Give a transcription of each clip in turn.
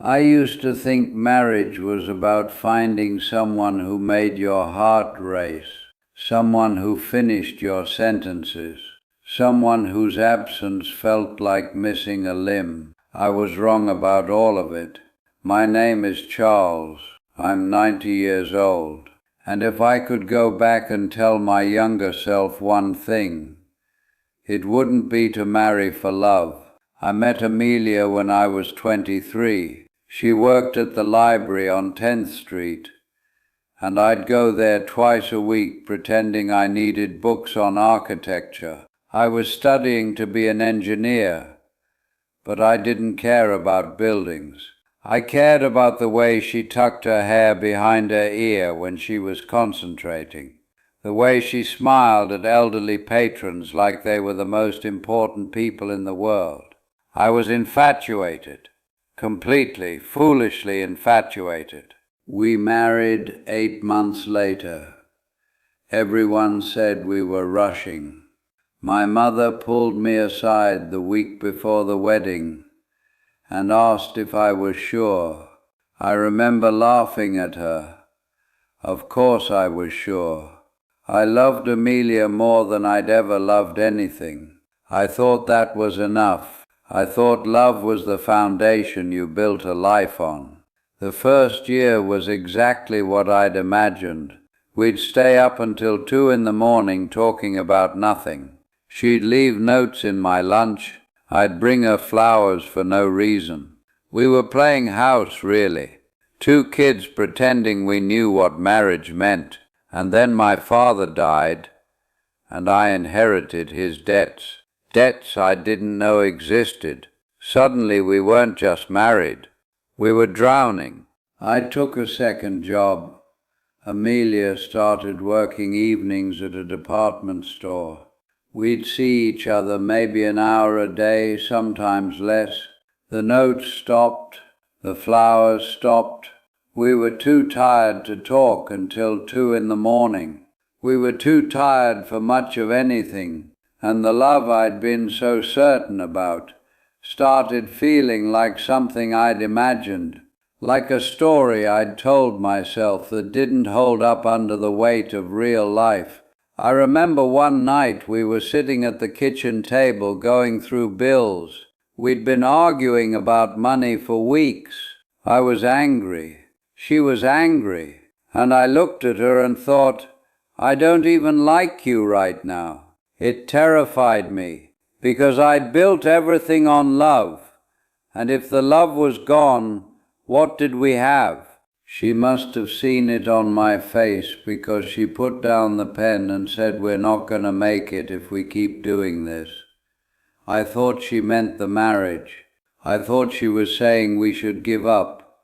I used to think marriage was about finding someone who made your heart race, someone who finished your sentences, someone whose absence felt like missing a limb. I was wrong about all of it. My name is Charles. I'm 90 years old. And if I could go back and tell my younger self one thing, it wouldn't be to marry for love. I met Amelia when I was 23. She worked at the library on 10th Street, and I'd go there twice a week pretending I needed books on architecture. I was studying to be an engineer, but I didn't care about buildings. I cared about the way she tucked her hair behind her ear when she was concentrating, the way she smiled at elderly patrons like they were the most important people in the world. I was infatuated, completely, foolishly infatuated. We married 8 months later. Everyone said we were rushing. My mother pulled me aside the week before the wedding and asked if I was sure. I remember laughing at her. Of course I was sure. I loved Amelia more than I'd ever loved anything. I thought that was enough. I thought love was the foundation you built a life on. The first year was exactly what I'd imagined. We'd stay up until 2 in the morning talking about nothing. She'd leave notes in my lunch. I'd bring her flowers for no reason. We were playing house, really. 2 kids pretending we knew what marriage meant. And then my father died, and I inherited his debts. Debts I didn't know existed. Suddenly we weren't just married. We were drowning. I took a second job. Amelia started working evenings at a department store. We'd see each other maybe an hour a day, sometimes less. The notes stopped. The flowers stopped. We were too tired to talk until 2 in the morning. We were too tired for much of anything, and the love I'd been so certain about started feeling like something I'd imagined, like a story I'd told myself that didn't hold up under the weight of real life. I remember one night we were sitting at the kitchen table going through bills. We'd been arguing about money for weeks. I was angry. She was angry. And I looked at her and thought, I don't even like you right now. It terrified me, because I'd built everything on love. And if the love was gone, what did we have? She must have seen it on my face, because she put down the pen and said, we're not going to make it if we keep doing this. I thought she meant the marriage. I thought she was saying we should give up.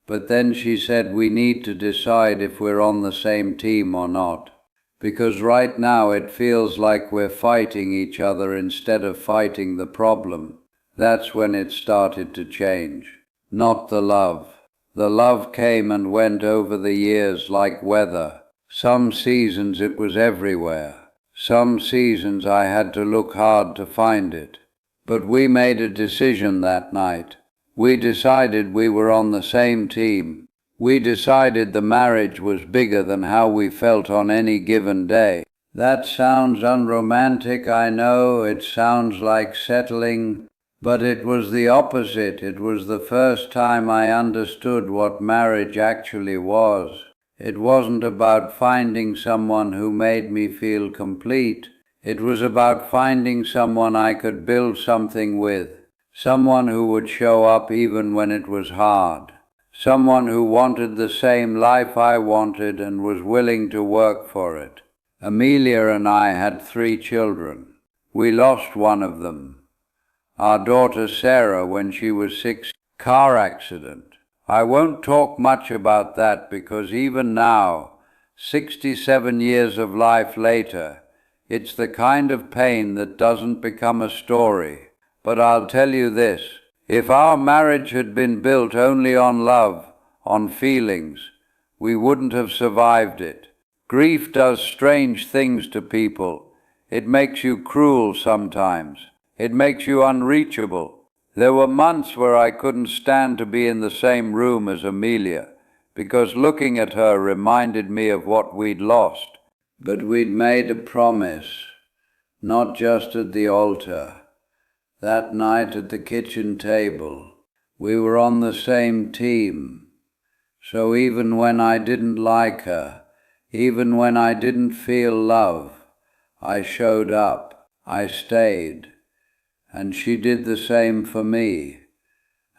But then she said we need to decide if we're on the same team or not. Because right now it feels like we're fighting each other instead of fighting the problem. That's when it started to change. Not the love. The love came and went over the years like weather. Some seasons it was everywhere. Some seasons I had to look hard to find it. But we made a decision that night. We decided we were on the same team. We decided the marriage was bigger than how we felt on any given day. That sounds unromantic, I know. It sounds like settling. But it was the opposite. It was the first time I understood what marriage actually was. It wasn't about finding someone who made me feel complete. It was about finding someone I could build something with. Someone who would show up even when it was hard. Someone who wanted the same life I wanted and was willing to work for it. Amelia and I had 3 children. We lost one of them. Our daughter Sarah when she was 6, car accident. I won't talk much about that because even now, 67 years of life later, it's the kind of pain that doesn't become a story. But I'll tell you this, if our marriage had been built only on love, on feelings, we wouldn't have survived it. Grief does strange things to people. It makes you cruel sometimes. It makes you unreachable. There were months where I couldn't stand to be in the same room as Amelia, because looking at her reminded me of what we'd lost. But we'd made a promise, not just at the altar. That night at the kitchen table, we were on the same team. So even when I didn't like her, even when I didn't feel love, I showed up, I stayed, and she did the same for me.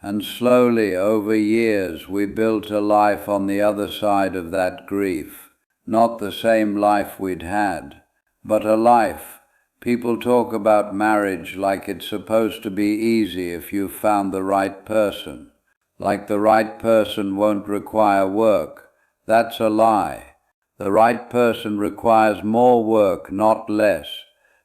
And slowly, over years, we built a life on the other side of that grief. Not the same life we'd had, but a life. People talk about marriage like it's supposed to be easy if you've found the right person. Like the right person won't require work. That's a lie. The right person requires more work, not less,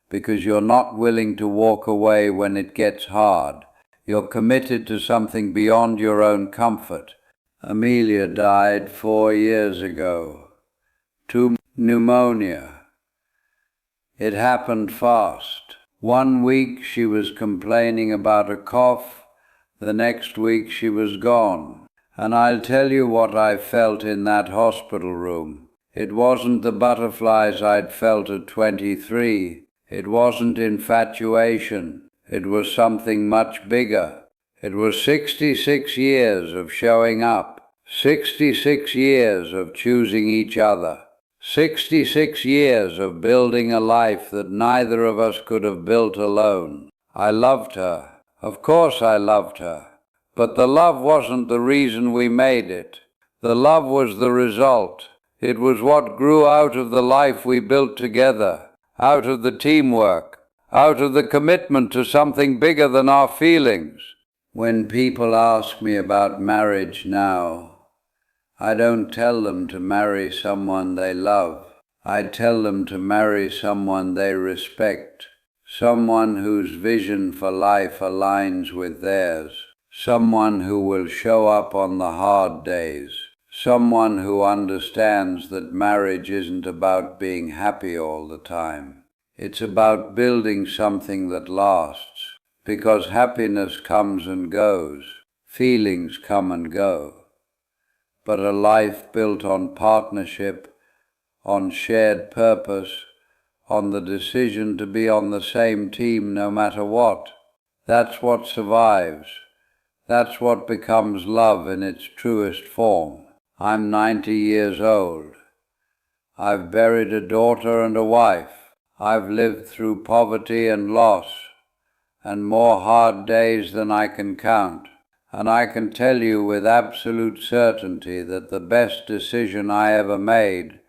because you're not willing to walk away when it gets hard. You're committed to something beyond your own comfort. Amelia died 4 years ago. To pneumonia. It happened fast. 1 week she was complaining about a cough. The next week she was gone. And I'll tell you what I felt in that hospital room. It wasn't the butterflies I'd felt at 23. It wasn't infatuation. It was something much bigger. It was 66 years of showing up. 66 years of choosing each other. 66 years of building a life that neither of us could have built alone. I loved her. Of course I loved her. But the love wasn't the reason we made it. The love was the result. It was what grew out of the life we built together, out of the teamwork, out of the commitment to something bigger than our feelings. When people ask me about marriage now, I don't tell them to marry someone they love. I tell them to marry someone they respect, someone whose vision for life aligns with theirs, someone who will show up on the hard days, someone who understands that marriage isn't about being happy all the time. It's about building something that lasts, because happiness comes and goes, feelings come and go. But a life built on partnership, on shared purpose, on the decision to be on the same team no matter what, that's what survives. That's what becomes love in its truest form. I'm 90 years old. I've buried a daughter and a wife. I've lived through poverty and loss, and more hard days than I can count. And I can tell you with absolute certainty that the best decision I ever made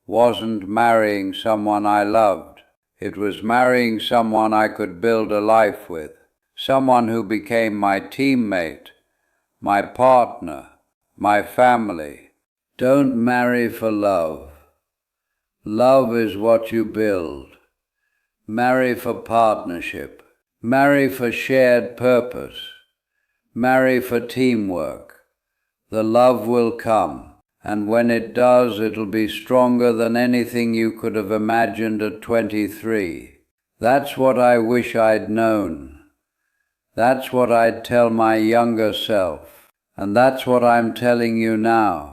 wasn't marrying someone I loved. It was marrying someone I could build a life with, someone who became my teammate, my partner, my family. Don't marry for love. Love is what you build. Marry for partnership. Marry for shared purpose. Marry for teamwork. The love will come, and when it does, it'll be stronger than anything you could have imagined at 23. That's what I wish I'd known. That's what I'd tell my younger self, and that's what I'm telling you now.